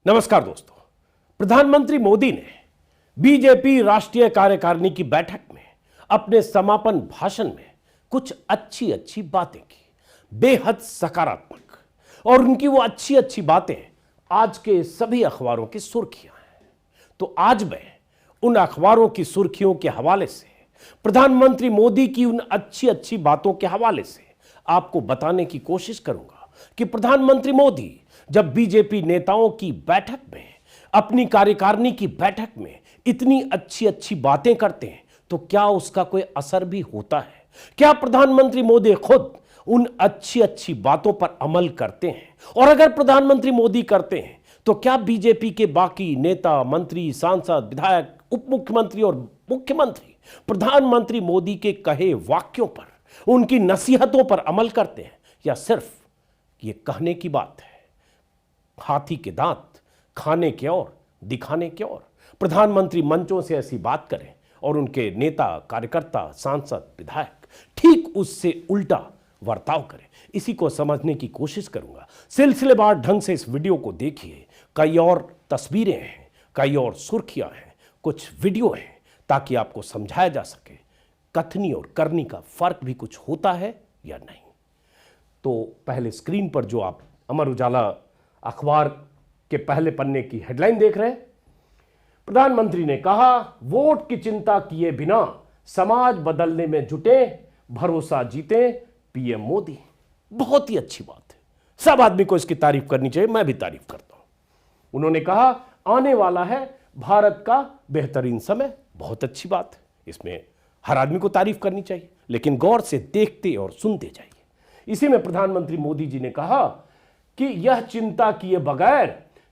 नमस्कार दोस्तों। प्रधानमंत्री मोदी ने बीजेपी राष्ट्रीय कार्यकारिणी की बैठक में अपने समापन भाषण में कुछ अच्छी अच्छी बातें की, बेहद सकारात्मक, और उनकी वो अच्छी अच्छी बातें आज के सभी अखबारों की सुर्खियां हैं। तो आज मैं उन अखबारों की सुर्खियों के हवाले से, प्रधानमंत्री मोदी की उन अच्छी अच्छी बातों के हवाले से आपको बताने की कोशिश करूंगा कि प्रधानमंत्री मोदी जब बीजेपी नेताओं की बैठक में, अपनी कार्यकारिणी की बैठक में इतनी अच्छी अच्छी बातें करते हैं तो क्या उसका कोई असर भी होता है? क्या प्रधानमंत्री मोदी खुद उन अच्छी अच्छी बातों पर अमल करते हैं? और अगर प्रधानमंत्री मोदी करते हैं तो क्या बीजेपी के बाकी नेता, मंत्री, सांसद, विधायक, उप मुख्यमंत्री और मुख्यमंत्री प्रधानमंत्री मोदी के कहे वाक्यों पर, उनकी नसीहतों पर अमल करते हैं, या सिर्फ ये कहने की बात है? हाथी के दांत खाने के और दिखाने के और। प्रधानमंत्री मंचों से ऐसी बात करें और उनके नेता, कार्यकर्ता, सांसद, विधायक ठीक उससे उल्टा वर्ताव करें। इसी को समझने की कोशिश करूंगा। सिलसिलेवार ढंग से इस वीडियो को देखिए। कई और तस्वीरें हैं, कई और सुर्खियां हैं, कुछ वीडियो हैं, ताकि आपको समझाया जा सके कथनी और करनी का फर्क भी कुछ होता है या नहीं। तो पहले स्क्रीन पर जो आप अमर उजाला अखबार के पहले पन्ने की हेडलाइन देख रहे हैं, प्रधानमंत्री ने कहा, वोट की चिंता किए बिना समाज बदलने में जुटे, भरोसा जीते पीएम मोदी। बहुत ही अच्छी बात है, सब आदमी को इसकी तारीफ करनी चाहिए, मैं भी तारीफ करता हूं। उन्होंने कहा, आने वाला है भारत का बेहतरीन समय। बहुत अच्छी बात है, इसमें हर आदमी को तारीफ करनी चाहिए, लेकिन गौर से देखते और सुनते जाइए। इसी में प्रधानमंत्री मोदी जी ने कहा कि यह चिंता किए बगैर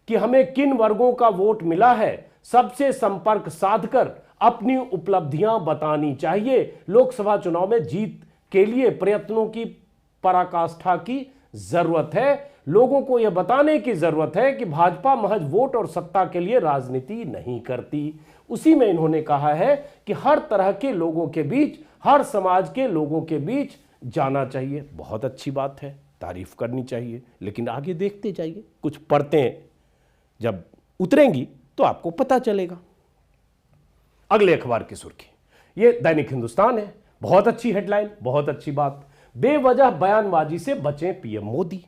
कि हमें किन वर्गों का वोट मिला है, सबसे संपर्क साधकर अपनी उपलब्धियां बतानी चाहिए। लोकसभा चुनाव में जीत के लिए प्रयत्नों की पराकाष्ठा की जरूरत है। लोगों को यह बताने की जरूरत है कि भाजपा महज वोट और सत्ता के लिए राजनीति नहीं करती। उसी में इन्होंने कहा है कि हर तरह के लोगों के बीच, हर समाज के लोगों के बीच जाना चाहिए। बहुत अच्छी बात है, तारीफ करनी चाहिए, लेकिन आगे देखते जाइए। कुछ परतें जब उतरेंगी तो आपको पता चलेगा। अगले अखबार की सुर्खी, ये दैनिक हिंदुस्तान है। बहुत अच्छी हेडलाइन, बहुत अच्छी बात, बेवजह बयानबाजी से बचें पीएम मोदी।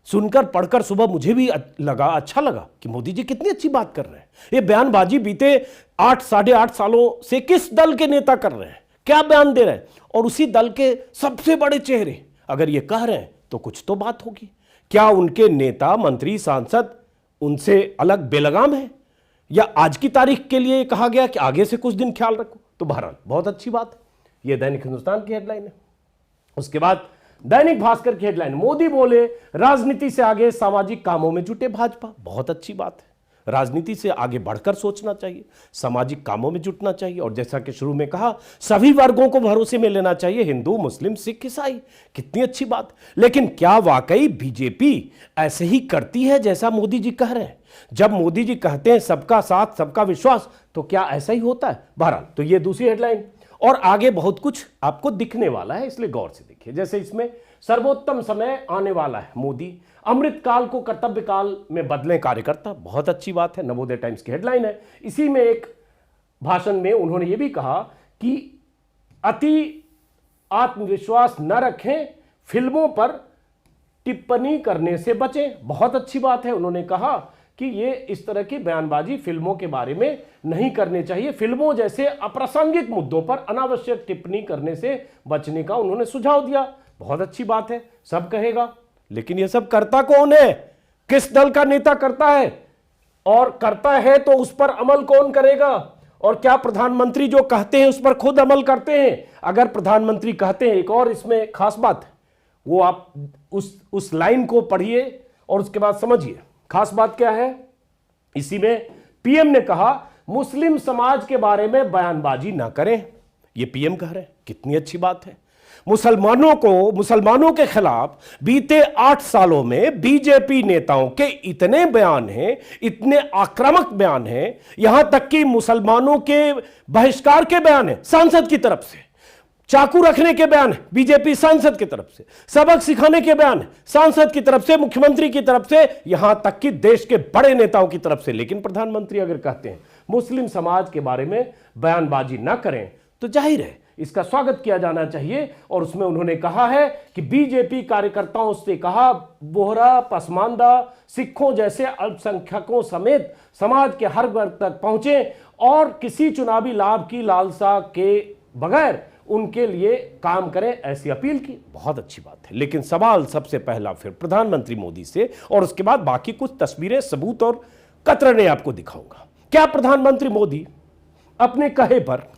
सुनकर पढ़कर सुबह मुझे भी अच्छा लगा कि मोदी जी कितनी अच्छी बात कर रहे हैं। ये बयानबाजी बीते 8-8.5 सालों से किस दल के नेता कर रहे हैं, क्या बयान दे रहे हैं, और उसी दल के सबसे बड़े चेहरे अगर ये कह रहे हैं तो कुछ तो बात होगी। क्या उनके नेता, मंत्री, सांसद उनसे अलग बेलगाम है, या आज की तारीख के लिए कहा गया कि आगे से कुछ दिन ख्याल रखो? तो बहरहाल बहुत अच्छी बात है। यह दैनिक हिंदुस्तान की हेडलाइन है। उसके बाद दैनिक भास्कर की हेडलाइन, मोदी बोले, राजनीति से आगे सामाजिक कामों में जुटे भाजपा। बहुत अच्छी बात है, राजनीति से आगे बढ़कर सोचना चाहिए, सामाजिक कामों में जुटना चाहिए, और जैसा कि शुरू में कहा, सभी वर्गों को भरोसे में लेना चाहिए, हिंदू, मुस्लिम, सिख, ईसाई। कितनी अच्छी बात। लेकिन क्या वाकई बीजेपी ऐसे ही करती है जैसा मोदी जी कह रहे हैं? जब मोदी जी कहते हैं सबका साथ सबका विश्वास, तो क्या ऐसा ही होता है? बहरहाल, तो ये दूसरी हेडलाइन, और आगे बहुत कुछ आपको दिखने वाला है, इसलिए गौर से देखिए। जैसे इसमें सर्वोत्तम समय आने वाला है, मोदी अमृत काल को कर्तव्य काल में बदलें कार्यकर्ता। बहुत अच्छी बात है, नवोदय टाइम्स की हेडलाइन है। इसी में एक भाषण में उन्होंने ये भी कहा कि अति आत्मविश्वास न रखें, फिल्मों पर टिप्पणी करने से बचें। बहुत अच्छी बात है। उन्होंने कहा कि ये इस तरह की बयानबाजी फिल्मों के बारे में नहीं करनी चाहिए। फिल्मों जैसे अप्रासंगिक मुद्दों पर अनावश्यक टिप्पणी करने से बचने का उन्होंने सुझाव दिया। बहुत अच्छी बात है, सब कहेगा, लेकिन यह सब करता कौन है? किस दल का नेता करता है? और करता है तो उस पर अमल कौन करेगा? और क्या प्रधानमंत्री जो कहते हैं उस पर खुद अमल करते हैं? अगर प्रधानमंत्री कहते हैं, एक और इसमें खास बात है, वो आप उस लाइन को पढ़िए और उसके बाद समझिए खास बात क्या है। इसी में पीएम ने कहा, मुस्लिम समाज के बारे में बयानबाजी ना करें। ये पीएम कह रहे हैं, कितनी अच्छी बात है। मुसलमानों के खिलाफ बीते 8 सालों में बीजेपी नेताओं के इतने बयान हैं, इतने आक्रामक बयान हैं, यहां तक कि मुसलमानों के बहिष्कार के बयान हैं सांसद की तरफ से। चाकू रखने के बयान है बीजेपी सांसद की तरफ से, सबक सिखाने के बयान है सांसद की तरफ से, मुख्यमंत्री की तरफ से, यहां तक कि देश के बड़े नेताओं की तरफ से। लेकिन प्रधानमंत्री अगर कहते हैं मुस्लिम समाज के बारे में बयानबाजी ना करें तो जाहिर है इसका स्वागत किया जाना चाहिए। और उसमें उन्होंने कहा है कि बीजेपी कार्यकर्ताओं से कहा बोहरा, पसमानदा, सिखों जैसे अल्पसंख्यकों समेत समाज के हर वर्ग तक पहुंचे और किसी चुनावी लाभ की लालसा के बगैर उनके लिए काम करें, ऐसी अपील की। बहुत अच्छी बात है, लेकिन सवाल सबसे पहला फिर प्रधानमंत्री मोदी से, और उसके बाद बाकी कुछ तस्वीरें, सबूत और कतरने आपको दिखाऊंगा। क्या प्रधानमंत्री मोदी अपने कहे पर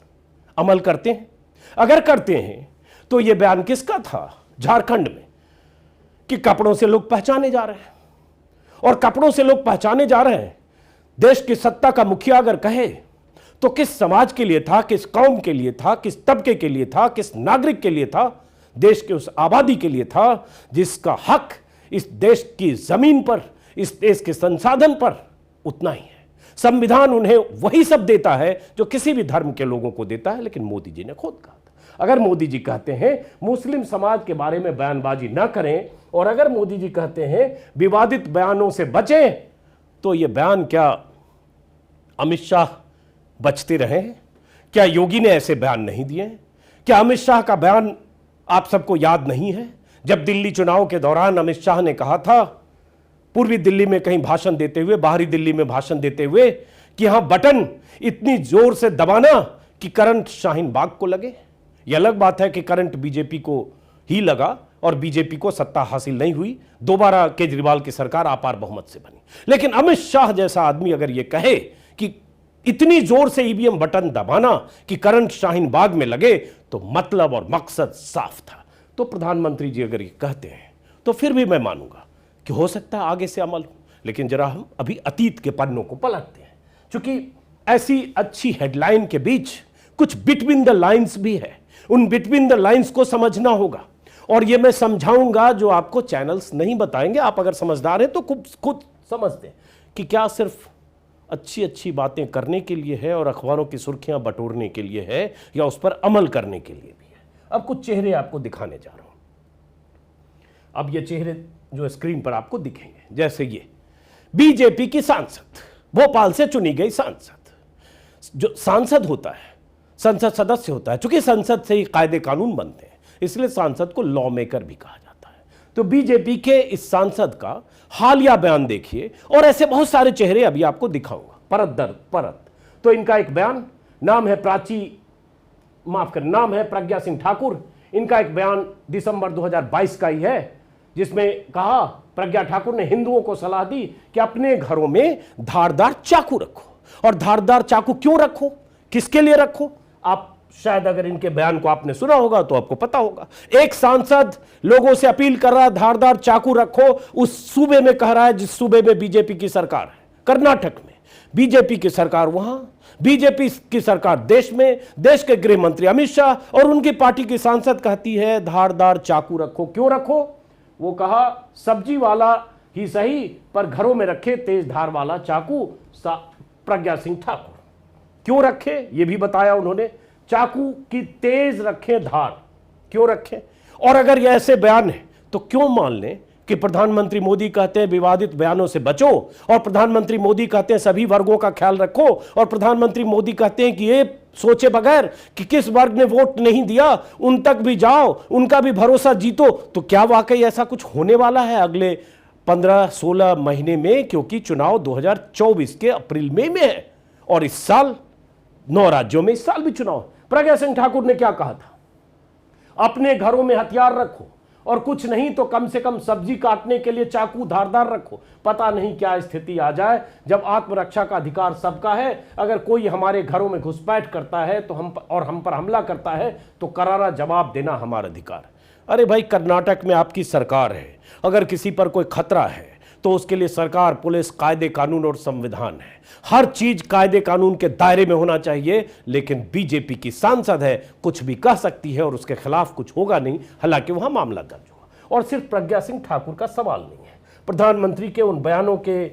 अमल करते हैं? अगर करते हैं तो यह बयान किसका था झारखंड में कि कपड़ों से लोग पहचाने जा रहे हैं, और कपड़ों से लोग पहचाने जा रहे हैं, देश की सत्ता का मुखिया अगर कहे तो किस समाज के लिए था, किस कौम के लिए था, किस तबके के लिए था, किस नागरिक के लिए था? देश के उस आबादी के लिए था जिसका हक इस देश की जमीन पर, इस देश के संसाधन पर उतना ही है। संविधान उन्हें वही सब देता है जो किसी भी धर्म के लोगों को देता है। लेकिन मोदी जी ने खुद कहा था, अगर मोदी जी कहते हैं मुस्लिम समाज के बारे में बयानबाजी ना करें, और अगर मोदी जी कहते हैं विवादित बयानों से बचें, तो यह बयान क्या अमित शाह बचते रहे? क्या योगी ने ऐसे बयान नहीं दिए? क्या अमित शाह का बयान आप सबको याद नहीं है? जब दिल्ली चुनाव के दौरान अमित शाह ने कहा था पूर्वी दिल्ली में कहीं भाषण देते हुए, बाहरी दिल्ली में भाषण देते हुए, कि यहां बटन इतनी जोर से दबाना कि करंट शाहीन बाग को लगे। यह अलग बात है कि करंट बीजेपी को ही लगा और बीजेपी को सत्ता हासिल नहीं हुई, दोबारा केजरीवाल की सरकार अपार बहुमत से बनी। लेकिन अमित शाह जैसा आदमी अगर यह कहे कि इतनी जोर से ईवीएम बटन दबाना कि करंट शाहीन बाग में लगे, तो मतलब और मकसद साफ था। तो प्रधानमंत्री जी अगर ये कहते हैं तो फिर भी मैं मानूंगा कि हो सकता है आगे से अमल हो। लेकिन जरा हम अभी अतीत के पन्नों को पलटते हैं, क्योंकि ऐसी अच्छी हेडलाइन के बीच कुछ बिटवीन द लाइंस भी है। उन बिटवीन द लाइंस को समझना होगा, और ये मैं समझाऊंगा जो आपको चैनल्स नहीं बताएंगे। आप अगर समझदार हैं तो खुद समझते हैं कि क्या सिर्फ अच्छी अच्छी बातें करने के लिए है और अखबारों की सुर्खियां बटोरने के लिए है, या उस पर अमल करने के लिए भी है। अब कुछ चेहरे आपको दिखाने जा रहा हूं। अब ये चेहरे जो स्क्रीन पर आपको दिखेंगे, जैसे ये बीजेपी की सांसद, भोपाल से चुनी गई सांसद। जो सांसद होता है संसद सदस्य होता है, चूंकि संसद से ही कायदे कानून बनते हैं, इसलिए सांसद को लॉ मेकर भी कहा जाता है। तो बीजेपी के इस सांसद का हालिया बयान देखिए, और ऐसे बहुत सारे चेहरे अभी आपको दिखाऊंगा परत दर परत। तो इनका एक बयान, नाम है नाम है प्रज्ञा सिंह ठाकुर। इनका एक बयान दिसंबर 2022 का ही है, जिसमें कहा प्रज्ञा ठाकुर ने हिंदुओं को सलाह दी कि अपने घरों में धारदार चाकू रखो। और धारदार चाकू क्यों रखो, किसके लिए रखो? आप शायद अगर इनके बयान को आपने सुना होगा तो आपको पता होगा। एक सांसद लोगों से अपील कर रहा है धारदार चाकू रखो, उस सूबे में कह रहा है जिस सूबे में बीजेपी की सरकार है, कर्नाटक में। बीजेपी की सरकार वहां, बीजेपी की सरकार देश में, देश के गृह मंत्री अमित शाह और उनकी पार्टी की सांसद कहती है धारदार चाकू रखो। क्यों रखो? वो कहा सब्जी वाला ही सही पर घरों में रखे तेज धार वाला चाकू। प्रज्ञा सिंह ठाकुर क्यों रखे ये भी बताया उन्होंने। चाकू की तेज रखें धार, क्यों रखें? और अगर ये ऐसे बयान है तो क्यों मान लें कि प्रधानमंत्री मोदी कहते हैं विवादित बयानों से बचो, और प्रधानमंत्री मोदी कहते हैं सभी वर्गों का ख्याल रखो, और प्रधानमंत्री मोदी कहते हैं कि ये सोचे बगैर कि किस वर्ग ने वोट नहीं दिया उन तक भी जाओ, उनका भी भरोसा जीतो। तो क्या वाकई ऐसा कुछ होने वाला है अगले 15-16 महीने में? क्योंकि चुनाव 2024 के अप्रैल में है, और इस साल 9 राज्यों में इस साल भी चुनाव। प्रज्ञा सिंह ठाकुर ने क्या कहा था? अपने घरों में हथियार रखो, और कुछ नहीं तो कम से कम सब्जी काटने के लिए चाकू धारदार रखो। पता नहीं क्या स्थिति आ जाए जब आत्मरक्षा का अधिकार सबका है। अगर कोई हमारे घरों में घुसपैठ करता है तो हम पर हमला करता है तो करारा जवाब देना हमारा अधिकार। अरे भाई, कर्नाटक में आपकी सरकार है, अगर किसी पर कोई खतरा है तो उसके लिए सरकार, पुलिस, कायदे कानून और संविधान है। हर चीज कायदे कानून के दायरे में होना चाहिए। लेकिन बीजेपी की सांसद है, कुछ भी कह सकती है और उसके खिलाफ कुछ होगा नहीं, हालांकि वहां मामला दर्ज हुआ। और सिर्फ प्रज्ञा सिंह ठाकुर का सवाल नहीं है, प्रधानमंत्री के उन बयानों के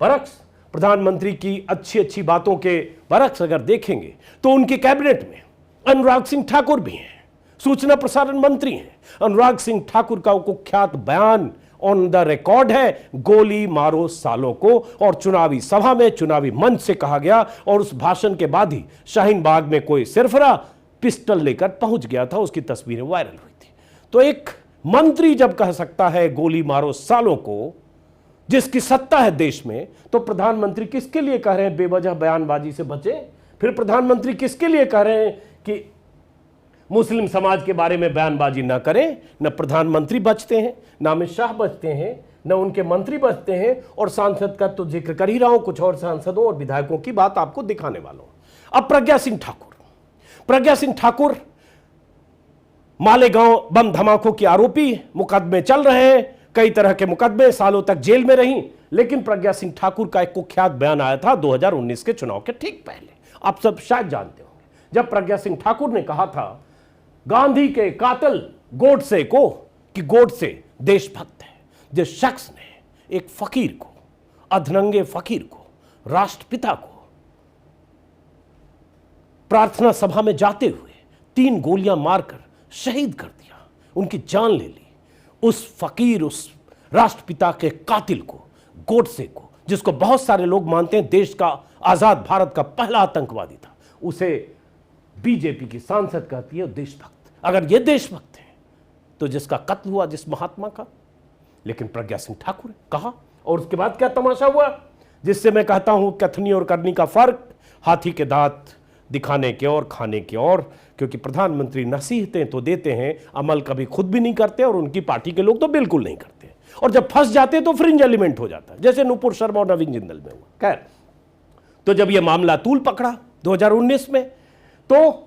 बरक्स, प्रधानमंत्री की अच्छी अच्छी बातों के बरक्स अगर देखेंगे तो उनकी कैबिनेट में अनुराग सिंह ठाकुर भी हैं, सूचना प्रसारण मंत्री हैं। अनुराग सिंह ठाकुर का कुख्यात बयान ऑन द रिकॉर्ड है, गोली मारो सालों को, और चुनावी सभा में चुनावी मंच से कहा गया, और उस भाषण के बाद ही शाहीन बाग में कोई सिरफरा पिस्टल लेकर पहुंच गया था, उसकी तस्वीरें वायरल हुई थी। तो एक मंत्री जब कह सकता है गोली मारो सालों को, जिसकी सत्ता है देश में, तो प्रधानमंत्री किसके लिए कह रहे हैं बेवजह बयानबाजी से बचे? फिर प्रधानमंत्री किसके लिए कह रहे हैं कि मुस्लिम समाज के बारे में बयानबाजी ना करें? न प्रधानमंत्री बचते हैं, न अमित शाह बचते हैं, न उनके मंत्री बचते हैं, और सांसद का तो जिक्र कर ही रहा हूं, कुछ और सांसदों और विधायकों की बात आपको दिखाने वाला हूं। अब प्रज्ञा सिंह ठाकुर मालेगांव बम धमाकों की आरोपी, मुकदमे चल रहे हैं, कई तरह के मुकदमे, सालों तक जेल में रही, लेकिन प्रज्ञा सिंह ठाकुर का एक कुख्यात बयान आया था 2019 के चुनाव के ठीक पहले। आप सब शायद जानते होंगे, जब प्रज्ञा सिंह ठाकुर ने कहा था गांधी के कातिल गोडसे को कि गोडसे देशभक्त है, जिस शख्स ने एक फकीर को, अधनंगे फकीर को, राष्ट्रपिता को प्रार्थना सभा में जाते हुए 3 गोलियां मारकर शहीद कर दिया, उनकी जान ले ली, उस फकीर, उस राष्ट्रपिता के कातिल को, गोडसे को, जिसको बहुत सारे लोग मानते हैं देश का, आजाद भारत का पहला आतंकवादी था, उसे बीजेपी की सांसद कहती है देशभक्त। अगर ये देशभक्त हैं तो जिसका कत्ल हुआ जिस महात्मा का, लेकिन प्रज्ञा सिंह ठाकुर कहा, और उसके बाद क्या तमाशा हुआ, जिससे मैं कहता हूं कथनी और करनी का फर्क हाथी के दांत दिखाने के और खाने के और, क्योंकि प्रधानमंत्री नसीहतें तो देते हैं, अमल कभी खुद भी नहीं करते, और उनकी पार्टी के लोग तो बिल्कुल नहीं करते, और जब फंस जाते तो फ्रिंज एलिमेंट हो जाता है, जैसे नुपुर शर्मा और नवीन जिंदल में हुआ। खैर, तो जब यह मामला तूल पकड़ा 2019 में, तो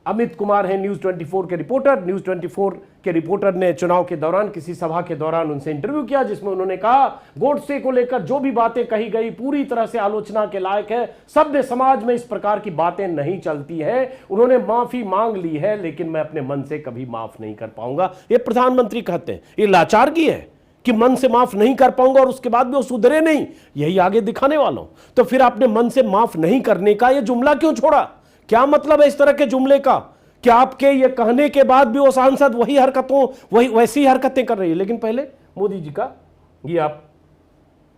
अमित कुमार हैं न्यूज 24 के रिपोर्टर, न्यूज 24 के रिपोर्टर ने चुनाव के दौरान किसी सभा के दौरान उनसे इंटरव्यू किया, जिसमें उन्होंने कहा गोडसे को लेकर जो भी बातें कही गई पूरी तरह से आलोचना के लायक है, सभ्य समाज में इस प्रकार की बातें नहीं चलती है, उन्होंने माफी मांग ली है, लेकिन मैं अपने मन से कभी माफ नहीं कर पाऊंगा। ये प्रधानमंत्री कहते हैं, ये लाचारगी है कि मन से माफ नहीं कर पाऊंगा, और उसके बाद भी वो सुधरे नहीं, यही आगे दिखाने वाला हूं। तो फिर आपने मन से माफ नहीं करने का ये जुमला क्यों छोड़ा? क्या मतलब है इस तरह के जुमले का? क्या आपके ये कहने के बाद भी वो सांसद वैसी हरकतें कर रही है? लेकिन पहले मोदी जी का ये आप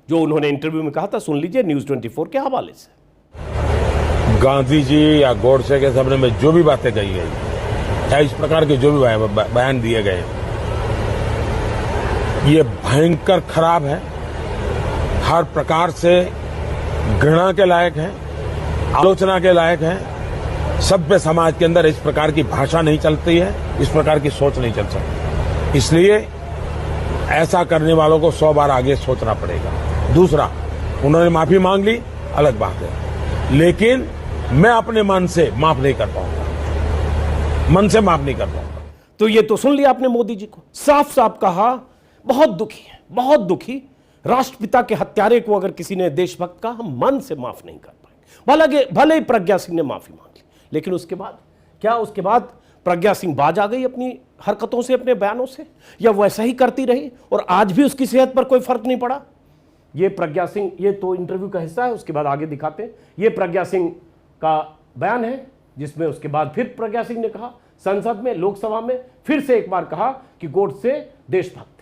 जो उन्होंने इंटरव्यू में कहा था सुन लीजिए न्यूज 24 के हवाले से। गांधी जी या गोडसे के सामने में जो भी बातें कही गई, या इस प्रकार के जो भी बयान दिए गए, ये भयंकर खराब है, हर प्रकार से घृणा के लायक है, आलोचना के लायक है। सभ्य समाज के अंदर इस प्रकार की भाषा नहीं चलती है, इस प्रकार की सोच नहीं चल सकती, इसलिए ऐसा करने वालों को 100 बार आगे सोचना पड़ेगा। दूसरा, उन्होंने माफी मांग ली, अलग बात है, लेकिन मैं अपने मन से माफ नहीं कर पाऊंगा, मन से माफ नहीं कर पाऊंगा। तो ये तो सुन लिया आपने मोदी जी को, साफ साफ कहा, बहुत दुखी है, बहुत दुखी, राष्ट्रपिता के हत्यारे को अगर किसी ने देशभक्त कहा, हम मन से माफ नहीं कर पाएंगे। भले ही प्रज्ञा सिंह ने माफी मांग ली, लेकिन उसके बाद क्या, उसके बाद प्रज्ञा सिंह बाज आ गई अपनी हरकतों से, अपने बयानों से, या वैसा ही करती रही और आज भी उसकी सेहत पर कोई फर्क नहीं पड़ा? ये प्रज्ञा सिंह, ये तो इंटरव्यू का हिस्सा है, उसके बाद आगे दिखाते हैं। ये प्रज्ञा सिंह का बयान है, जिसमें उसके बाद फिर प्रज्ञा सिंह ने कहा संसद में, लोकसभा में फिर से एक बार कहा कि गोडसे देशभक्त है।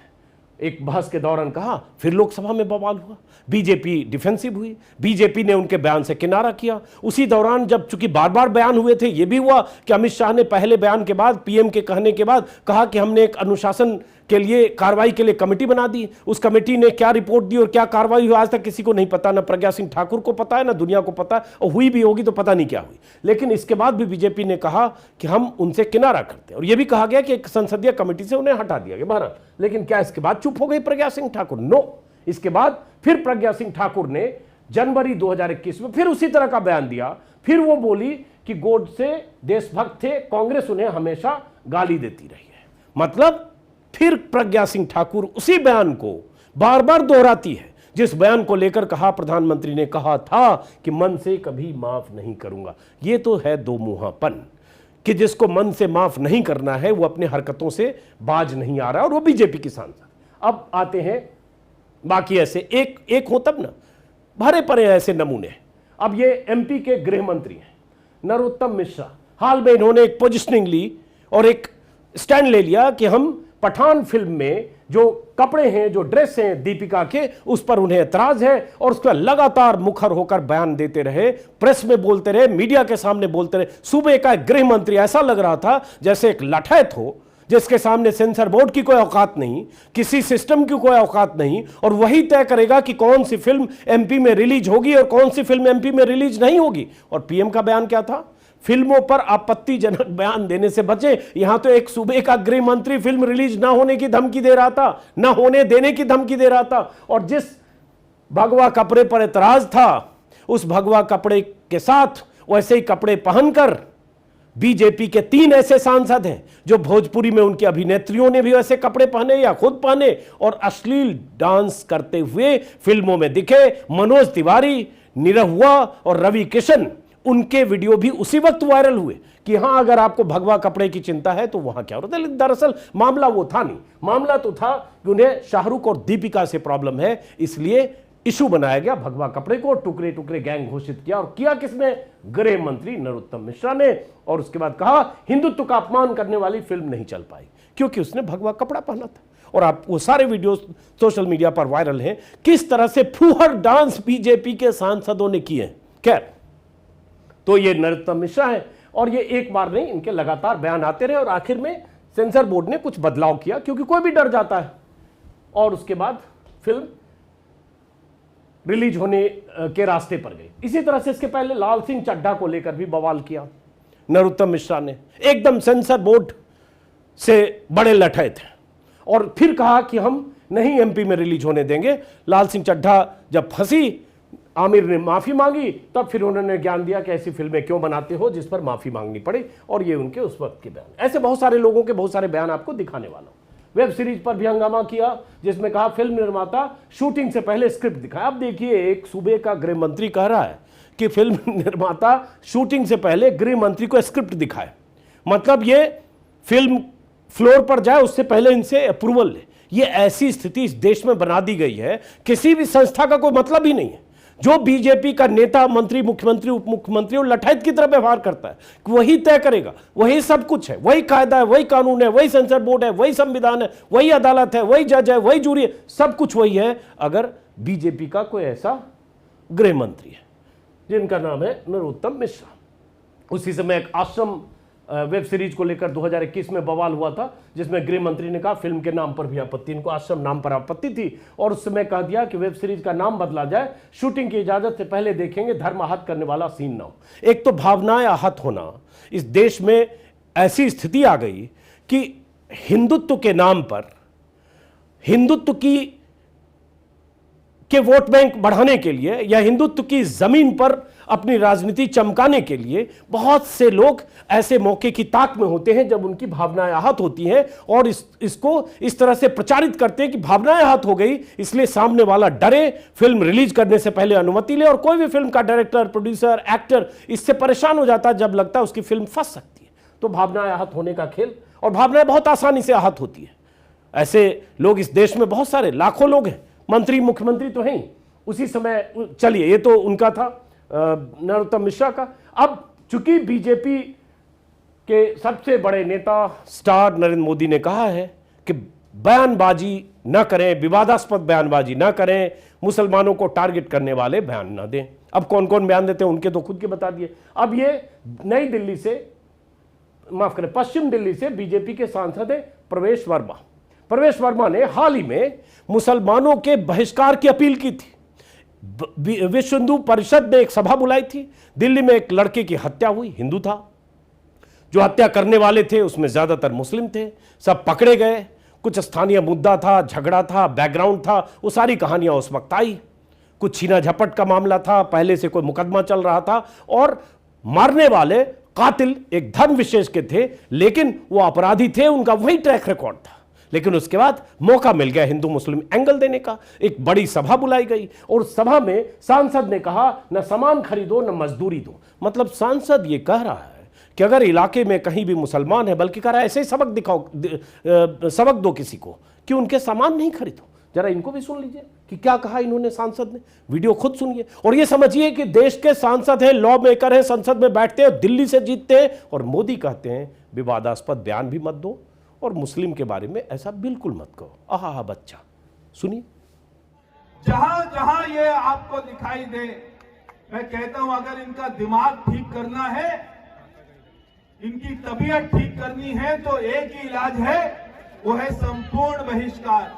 एक बहस के दौरान कहा, फिर लोकसभा में बवाल हुआ, बीजेपी डिफेंसिव हुई, बीजेपी ने उनके बयान से किनारा किया। उसी दौरान जब चूंकि बार बार बयान हुए थे, यह भी हुआ कि अमित शाह ने पहले बयान के बाद, पीएम के कहने के बाद कहा कि हमने एक अनुशासन के लिए, कार्रवाई के लिए कमेटी बना दी। उस कमेटी ने क्या रिपोर्ट दी और क्या कार्रवाई हुई आज तक किसी को नहीं पता, ना प्रज्ञा सिंह ठाकुर को पता है, ना दुनिया को पता है, और हुई भी होगी तो पता नहीं क्या हुई। लेकिन इसके बाद भी बीजेपी ने कहा कि हम उनसे किनारा करते हैं, और यह भी कहा गया कि एक संसदीय कमेटी से उन्हें हटा दिया गया। बहरहाल, लेकिन क्या इसके बाद चुप हो गई प्रज्ञा सिंह ठाकुर? नो, इसके बाद फिर प्रज्ञा सिंह ठाकुर ने जनवरी 2021 में फिर उसी तरह का बयान दिया। फिर वो बोली कि गोडसे देशभक्त थे, कांग्रेस उन्हें हमेशा गाली देती रही है। मतलब फिर प्रज्ञा सिंह ठाकुर उसी बयान को बार बार दोहराती है, जिस बयान को लेकर कहा प्रधानमंत्री ने कहा था कि मन से कभी माफ नहीं करूंगा। यह तो है दो मुंहापन कि जिसको मन से माफ नहीं करना है वो अपने हरकतों से बाज नहीं आ रहा, और वो बीजेपी की सांसद। अब आते हैं बाकी ऐसे एक हो तब ना, भरे पड़े ऐसे नमूने। अब ये एमपी के गृह मंत्री हैं नरोत्तम मिश्रा, हाल में इन्होंने एक पोजिशनिंग ली और एक स्टैंड ले लिया कि हम पठान फिल्म में जो कपड़े हैं, जो ड्रेस हैं दीपिका के, उस पर उन्हें एतराज है और उस पर लगातार मुखर होकर बयान देते रहे, प्रेस में बोलते रहे, मीडिया के सामने बोलते रहे। सूबे का गृह मंत्री ऐसा लग रहा था जैसे एक लठैत हो जिसके सामने सेंसर बोर्ड की कोई औकात नहीं, किसी सिस्टम की कोई औकात नहीं, और वही तय करेगा कि कौन सी फिल्म एमपी में रिलीज होगी और कौन सी फिल्म एमपी में रिलीज नहीं होगी। और पीएम का बयान क्या था? फिल्मों पर आपत्तिजनक बयान देने से बचे। यहां तो एक सूबे का गृह मंत्री फिल्म रिलीज ना होने की धमकी दे रहा था, ना होने देने की धमकी दे रहा था, और जिस भगवा कपड़े पर एतराज था उस भगवा कपड़े के साथ वैसे ही कपड़े पहनकर बीजेपी के 3 ऐसे सांसद हैं जो भोजपुरी में उनकी अभिनेत्रियों ने भी वैसे कपड़े पहने या खुद पहने और अश्लील डांस करते हुए फिल्मों में दिखे। मनोज तिवारी, निरहुआ और रवि किशन, उनके वीडियो भी उसी वक्त वायरल हुए कि हां, अगर आपको भगवा कपड़े की चिंता है तो वहां क्या होता है। दरअसल मामला वो था नहीं, मामला तो था कि उन्हें शाहरुख और दीपिका से प्रॉब्लम है, इसलिए इशू बनाया गया भगवा कपड़े को, टुकड़े टुकड़े गैंग घोषित किया। और किया किसने? गृह मंत्री नरोत्तम मिश्रा ने। और उसके बाद कहा हिंदुत्व का अपमान करने वाली फिल्म नहीं चल पाई क्योंकि उसने भगवा कपड़ा पहना था। और आप वो सारे वीडियो सोशल मीडिया पर वायरल हैं, किस तरह से फूहड़ डांस बीजेपी के सांसदों ने किए हैं। खैर, तो ये नरोत्तम मिश्रा है और ये एक बार नहीं, इनके लगातार बयान आते रहे और आखिर में सेंसर बोर्ड ने कुछ बदलाव किया क्योंकि कोई भी डर जाता है। और उसके बाद फिल्म रिलीज होने के रास्ते पर गई। इसी तरह से इसके पहले लाल सिंह चड्ढा को लेकर भी बवाल किया नरोत्तम मिश्रा ने, एकदम सेंसर बोर्ड से बड़े लठे थे और फिर कहा कि हम नहीं एमपी में रिलीज होने देंगे। लाल सिंह चड्ढा जब फंसी, आमिर ने माफी मांगी, तब फिर उन्होंने ज्ञान दिया कि ऐसी फिल्में क्यों बनाते हो जिस पर माफी मांगनी पड़ी। और ये उनके उस वक्त के बयान। ऐसे बहुत सारे लोगों के बहुत सारे बयान आपको दिखाने वाला हूं। वेब सीरीज पर भी हंगामा किया जिसमें कहा फिल्म निर्माता शूटिंग से पहले स्क्रिप्ट दिखाए। अब देखिए, एक सूबे का गृह मंत्री कह रहा है कि फिल्म निर्माता शूटिंग से पहले गृह मंत्री को स्क्रिप्ट दिखाए, मतलब ये फिल्म फ्लोर पर जाए उससे पहले इनसे अप्रूवल ले। ये ऐसी स्थिति इस देश में बना दी गई है, किसी भी संस्था का कोई मतलब ही नहीं है। जो बीजेपी का नेता, मंत्री, मुख्यमंत्री, उप मुख्यमंत्री और लठैत की तरह व्यवहार करता है, वही तय करेगा, वही सब कुछ है, वही कायदा है, वही कानून है, वही सेंसर बोर्ड है, वही संविधान है, वही अदालत है, वही जज है, वही जूरी है, सब कुछ वही है अगर बीजेपी का कोई ऐसा गृह मंत्री है जिनका नाम है नरोत्तम मिश्रा। उसी समय एक आश्रम वेब सीरीज को लेकर 2021 में बवाल हुआ था जिसमें गृह मंत्री ने कहा फिल्म के नाम पर भी आपत्ति, इनको आश्रम नाम पर आपत्ति थी और उस समय कह दिया कि वेब सीरीज का नाम बदला जाए, शूटिंग की इजाजत से पहले देखेंगे, धर्म आहत करने वाला सीन ना हो। एक तो भावनाएं आहत होना, इस देश में ऐसी स्थिति आ गई कि हिंदुत्व के नाम पर, हिंदुत्व के वोट बैंक बढ़ाने के लिए या हिंदुत्व की जमीन पर अपनी राजनीति चमकाने के लिए बहुत से लोग ऐसे मौके की ताक में होते हैं जब उनकी भावनाएं आहत होती हैं और इसको इस तरह से प्रचारित करते हैं कि भावनाएं आहत हो गई इसलिए सामने वाला डरे, फिल्म रिलीज करने से पहले अनुमति ले। और कोई भी फिल्म का डायरेक्टर, प्रोड्यूसर, एक्टर इससे परेशान हो जाता है जब लगता है उसकी फिल्म फंस सकती है। तो भावनाएं आहत होने का खेल, और भावनाएं बहुत आसानी से आहत होती है। ऐसे लोग इस देश में बहुत सारे, लाखों लोग हैं, मंत्री, मुख्यमंत्री तो हैं। उसी समय चलिए, ये तो उनका था नरोत्तम मिश्रा का। अब चूंकि बीजेपी के सबसे बड़े नेता स्टार नरेंद्र मोदी ने कहा है कि बयानबाजी न करें, विवादास्पद बयानबाजी न करें, मुसलमानों को टारगेट करने वाले बयान न दें। अब कौन कौन बयान देते हैं उनके तो खुद के बता दिए। अब ये नई दिल्ली से, माफ करें, पश्चिम दिल्ली से बीजेपी के सांसद है प्रवेश वर्मा। प्रवेश वर्मा ने हाल ही में मुसलमानों के बहिष्कार की अपील की थी। विश्व हिंदू परिषद ने एक सभा बुलाई थी। दिल्ली में एक लड़के की हत्या हुई, हिंदू था। जो हत्या करने वाले थे उसमें ज्यादातर मुस्लिम थे, सब पकड़े गए। कुछ स्थानीय मुद्दा था, झगड़ा था, बैकग्राउंड था, वो सारी कहानियां उस वक्त आई। कुछ छीना झपट का मामला था, पहले से कोई मुकदमा चल रहा था और मारने वाले कातिल एक धर्म विशेष के थे, लेकिन वो अपराधी थे, उनका वही ट्रैक रिकॉर्ड था। लेकिन उसके बाद मौका मिल गया हिंदू मुस्लिम एंगल देने का। एक बड़ी सभा बुलाई गई और सभा में सांसद ने कहा न सामान खरीदो न मजदूरी दो। मतलब सांसद ये कह रहा है कि अगर इलाके में कहीं भी मुसलमान है, बल्कि कह रहा है ऐसे ही सबक दिखाओ, सबक दो किसी को कि उनके सामान नहीं खरीदो। जरा इनको भी सुन लीजिए कि क्या कहा इन्होंने सांसद ने, वीडियो खुद सुनिए और ये समझिए कि देश के सांसद हैं, लॉ मेकर हैं, संसद में बैठते हैं, दिल्ली से जीतते हैं और मोदी कहते हैं विवादास्पद बयान भी मत दो। और मुस्लिम के बारे में ऐसा बिल्कुल मत कहो। आहा बच्चा, सुनिए। जहां जहां ये आपको दिखाई दे, मैं कहता हूं अगर इनका दिमाग ठीक करना है, इनकी तबीयत ठीक करनी है, तो एक ही इलाज है, वो है संपूर्ण बहिष्कार।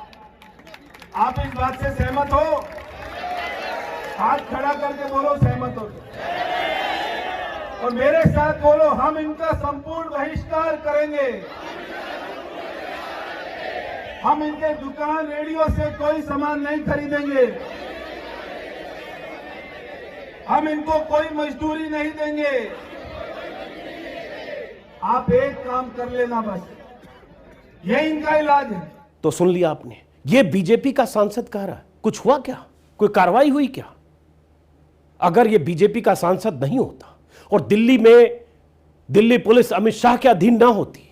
आप इस बात से सहमत हो? हाथ खड़ा करके बोलो सहमत हो, और मेरे साथ बोलो, हम इनका संपूर्ण बहिष्कार करेंगे। हम इनके दुकान रेडियो से कोई सामान नहीं खरीदेंगे, हम इनको कोई मजदूरी नहीं देंगे। आप एक काम कर लेना बस, ये इनका इलाज है। तो सुन लिया आपने, ये बीजेपी का सांसद कह रहा है। कुछ हुआ क्या? कोई कार्रवाई हुई क्या? अगर ये बीजेपी का सांसद नहीं होता और दिल्ली में दिल्ली पुलिस अमित शाह के अधीन ना होती,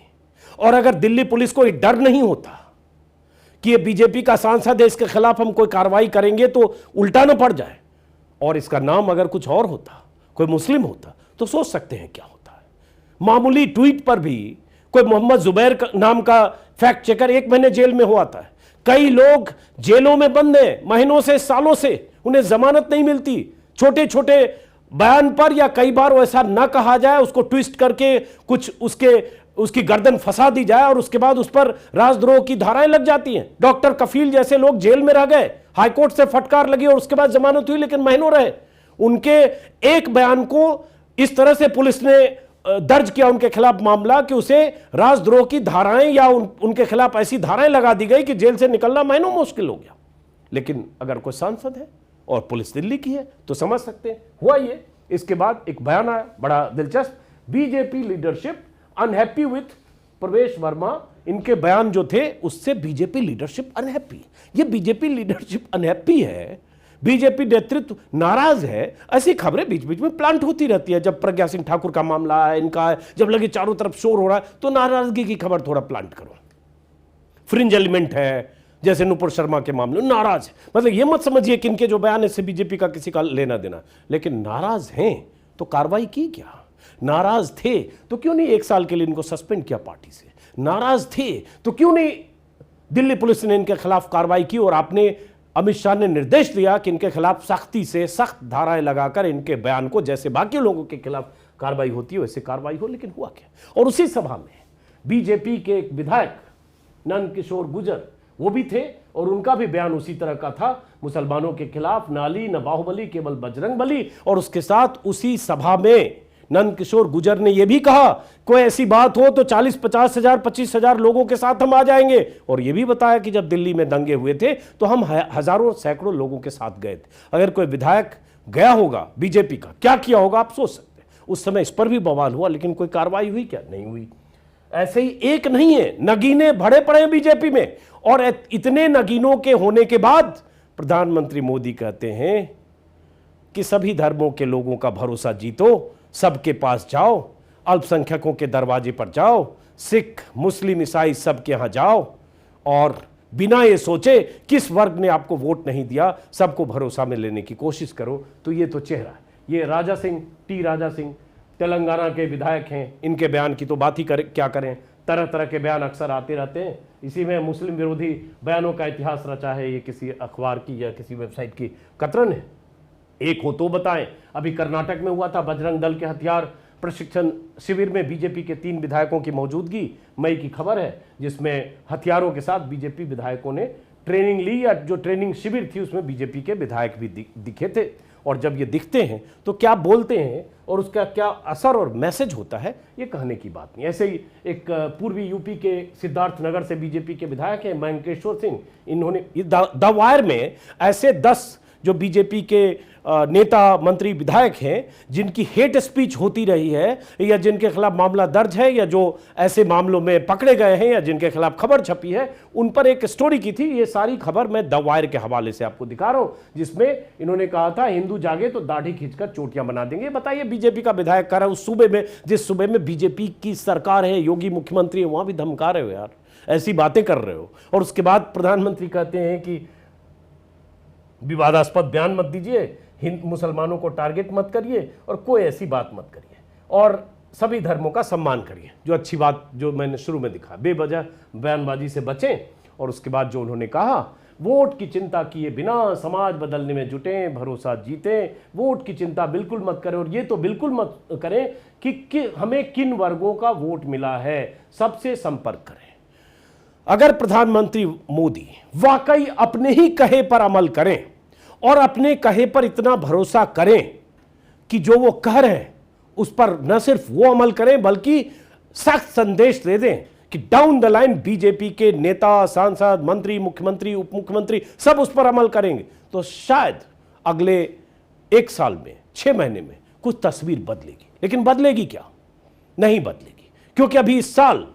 और अगर दिल्ली पुलिस को एक डर नहीं होता कि ये बीजेपी का सांसद है, इसके खिलाफ हम कोई कार्रवाई करेंगे तो उल्टा ना पड़ जाए, और इसका नाम अगर कुछ और होता, कोई मुस्लिम होता, तो सोच सकते हैं क्या होता है। मामूली ट्वीट पर भी कोई मोहम्मद जुबैर नाम का फैक्ट चेकर 1 महीने जेल में हो आता है। कई लोग जेलों में बंद हैं महीनों से, सालों से, उन्हें जमानत नहीं मिलती। छोटे छोटे बयान पर, या कई बार वैसा ना कहा जाए, उसको ट्विस्ट करके कुछ उसकी गर्दन फंसा दी जाए, और उसके बाद उस पर राजद्रोह की धाराएं लग जाती हैं। डॉक्टर कफील जैसे लोग जेल में रह गए, हाईकोर्ट से फटकार लगी और उसके बाद जमानत हुई, लेकिन महीनों रहे। उनके एक बयान को इस तरह से पुलिस ने दर्ज किया उनके खिलाफ मामला कि उसे राजद्रोह की धाराएं या उनके खिलाफ ऐसी धाराएं लगा दी गई कि जेल से निकलना महीनों मुश्किल हो गया। लेकिन अगर कोई सांसद है और पुलिस दिल्ली की है तो समझ सकते हैं हुआ ये। इसके बाद एक बयान आया बड़ा दिलचस्प, बीजेपी लीडरशिप अनहैप्पी विथ प्रवेश वर्मा। इनके बयान जो थे उससे बीजेपी लीडरशिप अनहैप्पी। ये बीजेपी लीडरशिप अनहैप्पी है, बीजेपी नेतृत्व नाराज है, ऐसी खबरें बीच बीच में प्लांट होती रहती है। जब प्रज्ञा सिंह ठाकुर का मामला है, इनका है, जब लगे चारों तरफ शोर हो रहा है, तो नाराजगी की खबर थोड़ा प्लांट करो। फ्रिंज एलिमेंट है, जैसे नुपुर शर्मा के मामले में नाराज है। मतलब ये मत समझिए कि इनके जो बयान है इससे बीजेपी का किसी का लेना देना, लेकिन नाराज हैं तो कार्रवाई की क्या? नाराज थे तो क्यों नहीं 1 साल के लिए इनको सस्पेंड किया पार्टी से? नाराज थे तो क्यों नहीं दिल्ली पुलिस ने इनके खिलाफ कार्रवाई की, और आपने अमित शाह ने निर्देश दिया कि इनके खिलाफ सख्ती से सख्त धाराएं लगाकर इनके बयान को, जैसे बाकी लोगों के खिलाफ कार्रवाई होती है वैसे कार्रवाई हो। लेकिन हुआ क्या? और उसी सभा में बीजेपी के एक विधायक नंद किशोर गुर्जर वो भी थे, और उनका भी बयान उसी तरह का था, मुसलमानों के खिलाफ नाली न बाहुबली केवल बजरंग बली। और उसके साथ उसी सभा में नंद किशोर गुर्जर ने यह भी कहा, कोई ऐसी बात हो तो 40-50 हजार 25 हजार लोगों के साथ हम आ जाएंगे। और यह भी बताया कि जब दिल्ली में दंगे हुए थे तो हम हजारों सैकड़ों लोगों के साथ गए थे। अगर कोई विधायक गया होगा बीजेपी का, क्या किया होगा आप सोच सकते हैं। उस समय इस पर भी बवाल हुआ, लेकिन कोई कार्रवाई हुई क्या? नहीं हुई। ऐसे ही एक नहीं है, नगीने भरे पड़े हैं बीजेपी में, और इतने नगीनों के होने के बाद प्रधानमंत्री मोदी कहते हैं कि सभी धर्मों के लोगों का भरोसा जीतो, सबके पास जाओ, अल्पसंख्यकों के दरवाजे पर जाओ, सिख मुस्लिम ईसाई सबके यहां जाओ, और बिना ये सोचे किस वर्ग ने आपको वोट नहीं दिया, सबको भरोसा में लेने की कोशिश करो। तो ये तो चेहरा है। ये राजा सिंह, टी राजा सिंह तेलंगाना के विधायक हैं, इनके बयान की तो बात ही क्या करें। तरह तरह के बयान अक्सर आते रहते हैं। इसी में मुस्लिम विरोधी बयानों का इतिहास रचा है, ये किसी अखबार की या किसी वेबसाइट की कतरन है। एक हो तो बताएं। अभी कर्नाटक में हुआ था बजरंग दल के हथियार प्रशिक्षण शिविर में बीजेपी के 3 विधायकों की मौजूदगी, मई की खबर है, जिसमें हथियारों के साथ बीजेपी विधायकों ने ट्रेनिंग ली, या जो ट्रेनिंग शिविर थी उसमें बीजेपी के विधायक भी दिखे थे। और जब ये दिखते हैं तो क्या बोलते हैं और उसका क्या असर और मैसेज होता है, ये कहने की बात नहीं। ऐसे ही एक पूर्वी यूपी के सिद्धार्थनगर से बीजेपी के विधायक हैं मयंकेश्वर सिंह, इन्होंने द वायर में ऐसे 10 जो बीजेपी के नेता मंत्री विधायक हैं जिनकी हेट स्पीच होती रही है, या जिनके खिलाफ मामला दर्ज है, या जो ऐसे मामलों में पकड़े गए हैं, या जिनके खिलाफ खबर छपी है, उन पर एक स्टोरी की थी। ये सारी खबर मैं द वायर के हवाले से आपको दिखा रहा हूं, जिसमें इन्होंने कहा था हिंदू जागे तो दाढ़ी खींचकर चोटियां बना देंगे। बताइए बीजेपी का विधायक कर रहा है उस सूबे में, जिस सूबे में बीजेपी की सरकार है, योगी मुख्यमंत्री है, वहां भी धमका रहे हो यार, ऐसी बातें कर रहे हो। और उसके बाद प्रधानमंत्री कहते हैं कि विवादास्पद बयान मत दीजिए, मुसलमानों को टारगेट मत करिए, और कोई ऐसी बात मत करिए। और सभी धर्मों का सम्मान करिए, जो अच्छी बात जो मैंने शुरू में दिखा, बेवजह बयानबाजी से बचें। और उसके बाद जो उन्होंने कहा, वोट की चिंता किए बिना समाज बदलने में जुटें, भरोसा जीतें, वोट की चिंता बिल्कुल मत करें। और ये तो बिल्कुल मत करें कि हमें किन वर्गों का वोट मिला है, सबसे संपर्क करें। अगर प्रधानमंत्री मोदी वाकई अपने ही कहे पर अमल करें और अपने कहे पर इतना भरोसा करें कि जो वो कह रहे हैं उस पर न सिर्फ वो अमल करें बल्कि सख्त संदेश दे दें कि डाउन द लाइन बीजेपी के नेता, सांसद, मंत्री, मुख्यमंत्री, उप मुख्यमंत्री सब उस पर अमल करेंगे, तो शायद अगले 1 साल में, 6 महीने में कुछ तस्वीर बदलेगी। लेकिन बदलेगी क्या? नहीं बदलेगी, क्योंकि अभी इस साल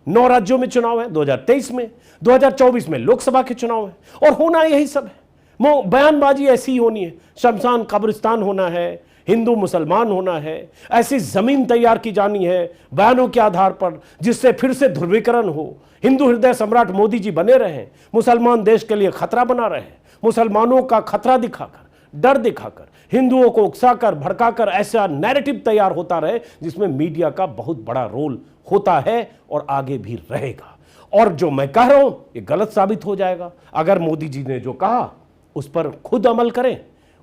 9 राज्यों में चुनाव है, 2023 में, 2024 में लोकसभा के चुनाव है, और होना यही सब है। बयानबाजी ऐसी ही होनी है, शमशान कब्रिस्तान होना है, हिंदू मुसलमान होना है, ऐसी जमीन तैयार की जानी है बयानों के आधार पर, जिससे फिर से ध्रुवीकरण हो, हिंदू हृदय सम्राट मोदी जी बने रहें, मुसलमान देश के लिए खतरा बना रहे, मुसलमानों का खतरा दिखाकर, डर दिखाकर, हिंदुओं को उकसाकर, भड़काकर ऐसा नैरेटिव तैयार होता रहे जिसमें मीडिया का बहुत बड़ा रोल होता है और आगे भी रहेगा। और जो मैं कह रहा हूं ये गलत साबित हो जाएगा। अगर मोदी जी ने जो कहा उस पर खुद अमल करें,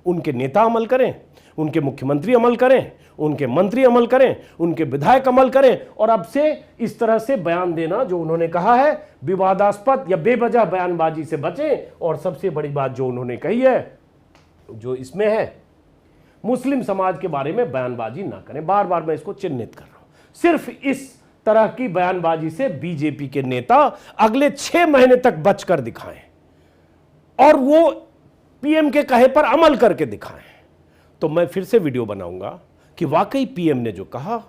उनके नेता अमल करें, उनके मुख्यमंत्री अमल करें, उनके मंत्री अमल करें, उनके विधायक अमल करें, और अब से इस तरह से बयान देना जो उन्होंने कहा है विवादास्पद या बेवजह बयानबाजी से बचें। और सबसे बड़ी बात जो उन्होंने कही है, जो इसमें है, मुस्लिम समाज के बारे में बयानबाजी ना करें। बार बार मैं इसको चिन्हित कर रहा हूं। सिर्फ इस तरह की बयानबाजी से बीजेपी के नेता अगले 6 महीने तक बचकर दिखाएं और वो पीएम के कहे पर अमल करके दिखाएं, तो मैं फिर से वीडियो बनाऊंगा कि वाकई पीएम ने जो कहा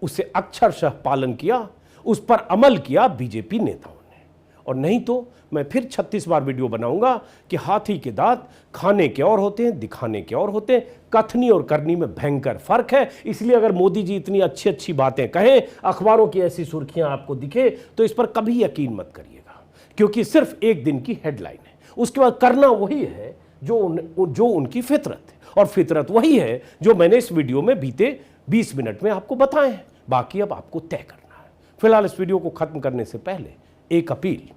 उसे अक्षरशः पालन किया, उस पर अमल किया बीजेपी नेताओं ने। और नहीं तो मैं फिर 36 बार वीडियो बनाऊंगा कि हाथी के दांत खाने के और होते हैं, दिखाने के और होते हैं। कथनी और करनी में भयंकर फर्क है। इसलिए अगर मोदी जी इतनी अच्छी अच्छी बातें कहें, अखबारों की ऐसी सुर्खियां आपको दिखे, तो इस पर कभी यकीन मत करिएगा, क्योंकि सिर्फ एक दिन की हेडलाइन है। उसके बाद करना वही है जो उनकी फितरत है, और फितरत वही है जो मैंने इस वीडियो में बीते 20 मिनट में आपको बताए हैं। बाकी अब आपको तय करना है। फिलहाल इस वीडियो को खत्म करने से पहले एक अपील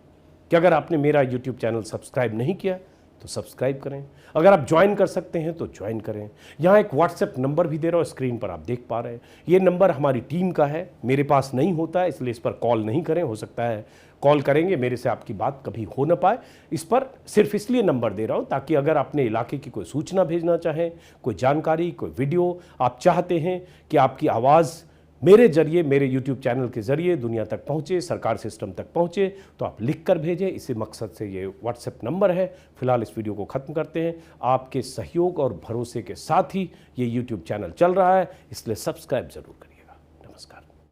कि अगर आपने मेरा YouTube चैनल सब्सक्राइब नहीं किया तो सब्सक्राइब करें। अगर आप ज्वाइन कर सकते हैं तो ज्वाइन करें। यहाँ एक WhatsApp नंबर भी दे रहा हूँ, स्क्रीन पर आप देख पा रहे हैं। ये नंबर हमारी टीम का है, मेरे पास नहीं होता है, इसलिए इस पर कॉल नहीं करें। हो सकता है कॉल करेंगे मेरे से आपकी बात कभी हो ना पाए। इस पर सिर्फ इसलिए नंबर दे रहा हूँ ताकि अगर अपने इलाके की कोई सूचना भेजना चाहें, कोई जानकारी, कोई वीडियो आप चाहते हैं कि आपकी आवाज़ मेरे जरिए, मेरे YouTube चैनल के जरिए दुनिया तक पहुँचे, सरकार सिस्टम तक पहुँचे, तो आप लिख कर भेजें। इसी मकसद से ये WhatsApp नंबर है। फिलहाल इस वीडियो को ख़त्म करते हैं। आपके सहयोग और भरोसे के साथ ही ये YouTube चैनल चल रहा है, इसलिए सब्सक्राइब ज़रूर करिए।